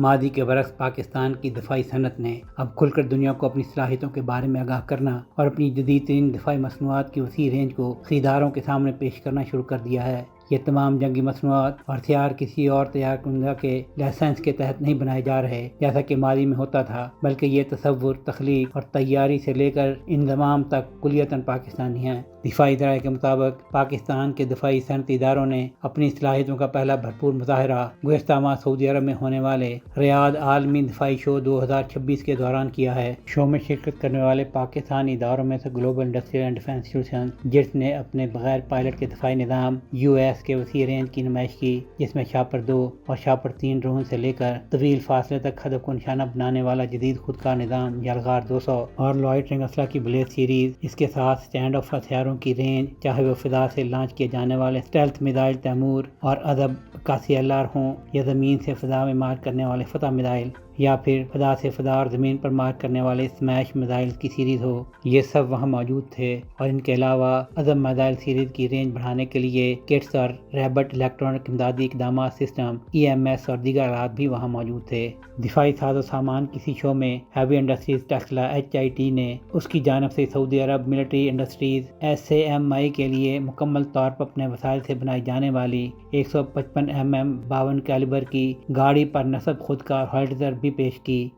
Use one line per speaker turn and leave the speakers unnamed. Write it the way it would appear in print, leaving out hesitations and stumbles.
ماضی کے برعکس پاکستان کی دفاعی صنعت نے اب کھل کر دنیا کو اپنی صلاحیتوں کے بارے میں آگاہ کرنا اور اپنی جدید ترین دفاعی مصنوعات کی وسیع رینج کو خریداروں کے سامنے پیش کرنا شروع کر دیا ہے۔ یہ تمام جنگی مصنوعات اور ہتھیار کسی اور تیار کنندہ کے لائسنس کے تحت نہیں بنائے جا رہے جیسا کہ ماضی میں ہوتا تھا، بلکہ یہ تصور، تخلیق اور تیاری سے لے کر انضمام تک کلیتاً پاکستانی ہیں۔ دفاعی ذرائع کے مطابق پاکستان کے دفاعی صنعتی اداروں نے اپنی صلاحیتوں کا پہلا بھرپور مظاہرہ گزشتہ ماہ سعودی عرب میں ہونے والے ریاض عالمی دفاعی شو 2026 کے دوران کیا ہے۔ شو میں شرکت کرنے والے پاکستانی اداروں میں سے global industrial and defence solutions, جس نے اپنے بغیر پائلٹ کے دفاعی نظام UAS کے وسیع رینج کی نمائش کی، جس میں شاپر 2 اور شاپر 3 ڈرون سے لے کر طویل فاصلے تک ہدف کو نشانہ بنانے والا جدید خودکار نظام یلغار 200 اور لوائٹرنگ اسلحہ کی بلیز سیریز، اس کے ساتھ اسٹینڈ آف ہتھیاروں کی رینج، چاہے وہ فضا سے لانچ کیے جانے والے اسٹیلتھ میزائل تیمور اور ادب 81LR ہوں، یا زمین سے فضا میں مار کرنے والے فتح میزائل، یا پھر فضا سے فضا اور زمین پر مار کرنے والے اسمیش میزائل کی سیریز ہو، یہ سب وہاں موجود تھے۔ اور ان کے علاوہ عزم میزائل سیریز کی رینج بڑھانے کے لیے کٹس اور ریبٹ الیکٹرانک امدادی اقدامات سسٹم EMS اور دیگر آلات بھی وہاں موجود تھے۔ دفاعی ساز و سامان کسی شو میں ہیوی انڈسٹریز ٹیسلا HIT نے اس کی جانب سے سعودی عرب ملٹری انڈسٹریز SAMI کے لیے مکمل طور پر اپنے وسائل سے بنائی جانے والی 155 mm 52 کیلیبر کی گاڑی پر نصب خودکار ہولڈر بھی پیش کی۔